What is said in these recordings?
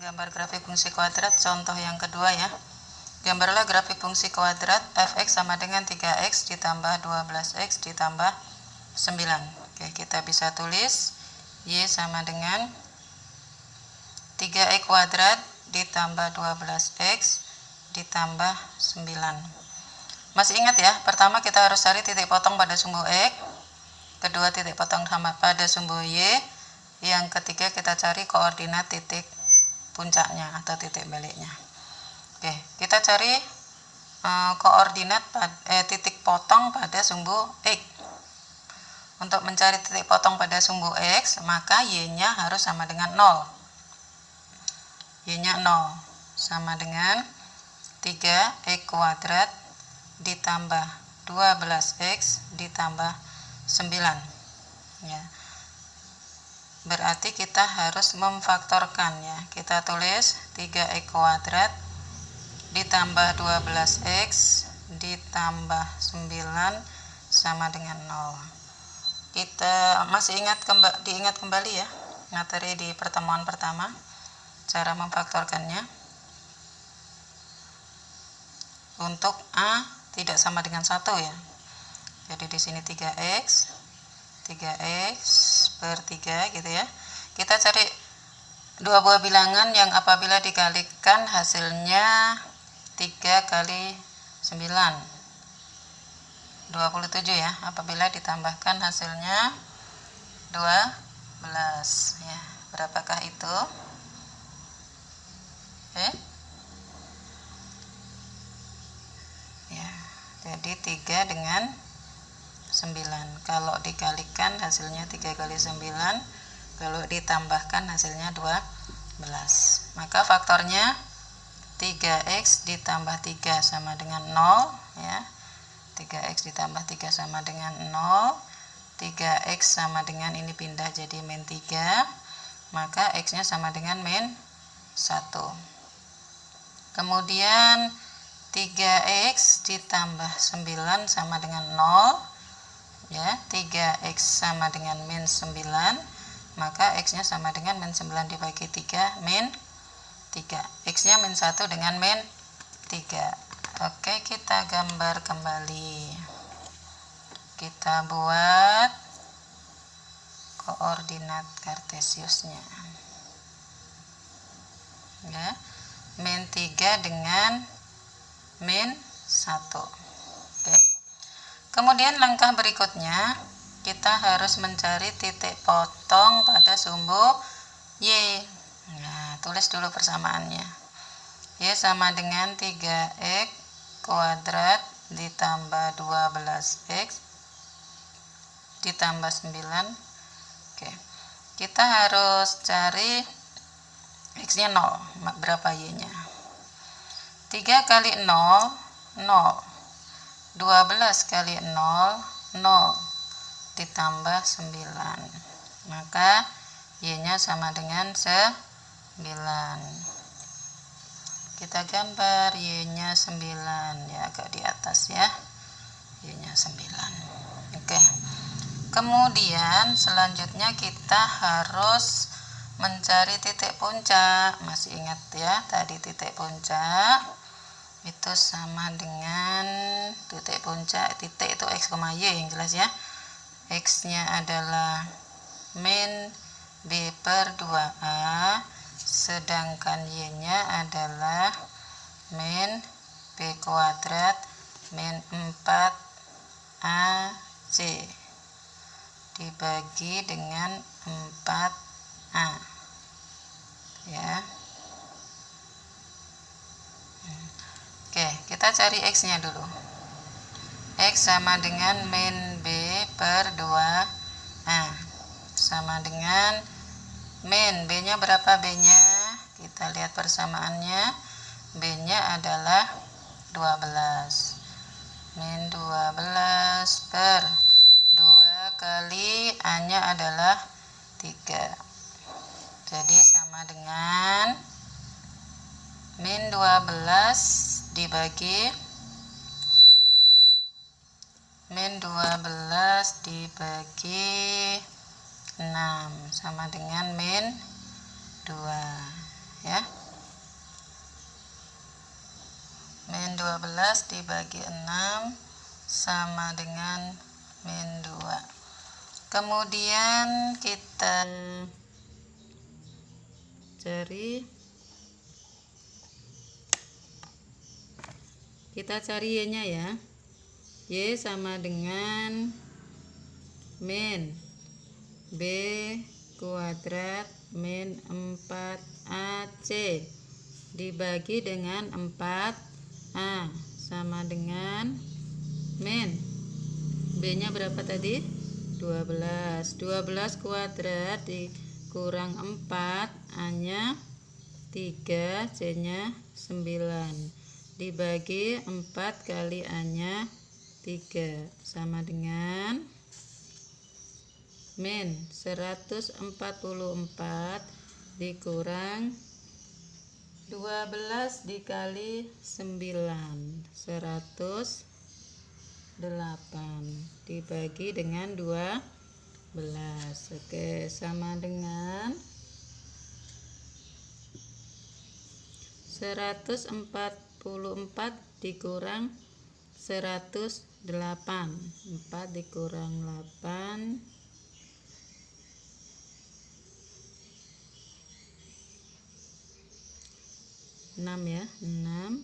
Menggambar grafik fungsi kuadrat, contoh yang kedua ya. Gambarlah grafik fungsi kuadrat f(x) sama dengan 3x ditambah 12x ditambah 9. Oke, kita bisa tulis y sama dengan 3x kuadrat ditambah 12x ditambah 9. Masih ingat ya, pertama kita harus cari titik potong pada sumbu x, kedua titik potong pada sumbu y, yang ketiga kita cari koordinat titik puncaknya atau titik baliknya. Oke, kita cari koordinat titik potong pada sumbu x. Untuk mencari titik potong pada sumbu x, maka y-nya harus sama dengan 0. Y-nya 0 sama dengan 3x kuadrat ditambah 12x ditambah 9 ya. Berarti kita harus memfaktorkan ya. Kita tulis 3x kuadrat ditambah 12x ditambah 9 sama dengan 0. Kita masih diingat kembali ya materi di pertemuan pertama cara memfaktorkannya. Untuk A tidak sama dengan 1 ya. Jadi di sini 3x per 3 gitu ya. Kita cari dua buah bilangan yang apabila dikalikan hasilnya 3 kali 9 27 ya. Apabila ditambahkan hasilnya 12 ya. Berapakah itu? Ya, jadi 3 dengan 9. Kalau dikalikan hasilnya 3 kali 9, kalau ditambahkan hasilnya 12. Maka faktornya 3x ditambah 3 sama dengan 0 ya. 3x ditambah 3 sama dengan 0. 3x sama dengan ini pindah jadi min 3, maka x-nya sama dengan min 1. Kemudian 3x ditambah 9 sama dengan 0 ya. 3x sama dengan min 9, maka x nya sama dengan min 9 dibagi 3 min 3. X nya min 1 dengan min 3. Oke, kita gambar kembali. Kita buat koordinat kartesiusnya ya. Min 3 dengan min 1. Oke. Kemudian langkah berikutnya kita harus mencari titik potong pada sumbu y. Nah, tulis dulu persamaannya. Y sama dengan 3x kuadrat ditambah 12x ditambah 9. Oke. Kita harus cari x-nya 0. Berapa y-nya? 3 kali 0, 0. 12 kali 0, 0 ditambah 9, maka y-nya sama dengan 9. Kita gambar y-nya 9 ya, agak di atas ya, y-nya 9. Oke. Kemudian selanjutnya kita harus mencari titik puncak. Masih ingat ya, tadi titik puncak itu sama dengan titik puncak, titik itu x, y yang jelas ya. X nya adalah min b per 2a, sedangkan y nya adalah min b kuadrat min 4ac dibagi dengan 4a ya. Oke, kita cari x-nya dulu. X sama dengan min b per 2a sama dengan min b-nya berapa b-nya? Kita lihat persamaannya. B-nya adalah 12. Min 12 per 2 kali a-nya adalah 3. Jadi sama dengan min 12 dibagi min 12 dibagi 6 sama dengan min 2 ya. 12 dibagi 6 sama dengan min 2. Kemudian kita cari y-nya ya. Y sama dengan min B kuadrat min 4AC dibagi dengan 4A sama dengan min B-nya berapa tadi? 12. 12 kuadrat dikurang 4, A-nya 3, C-nya 9 dibagi 4 kali A-nya 3 sama dengan min 144 dikurang 12 dikali 9 108 dibagi dengan 12. Oke, sama dengan 144 dikurang 108. 4 dikurang 8 6 ya, 6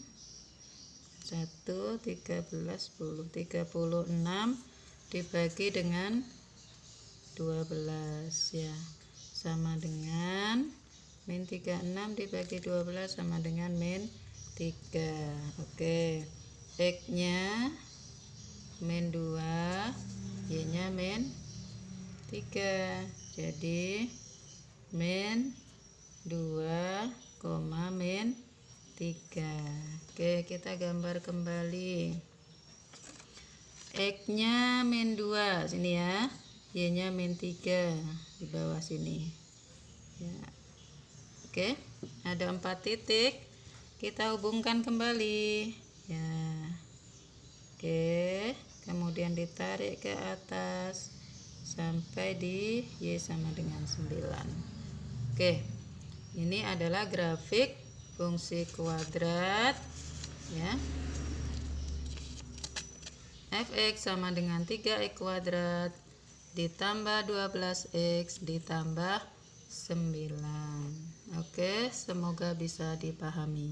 1 13 10 36 dibagi dengan 12 ya, sama dengan min 36 dibagi 12 sama dengan min 3. Oke, X-nya min 2, Y-nya min 3, jadi min 2, min 3. Oke, kita gambar kembali. X-nya min 2 sini ya, Y-nya min 3 di bawah sini ya. Oke, ada 4 titik, kita hubungkan kembali ya. Oke, kemudian ditarik ke atas sampai di Y sama dengan 9. Oke, ini adalah grafik fungsi kuadrat ya. Fx sama dengan 3x kuadrat ditambah 12x ditambah 9. Oke, semoga bisa dipahami.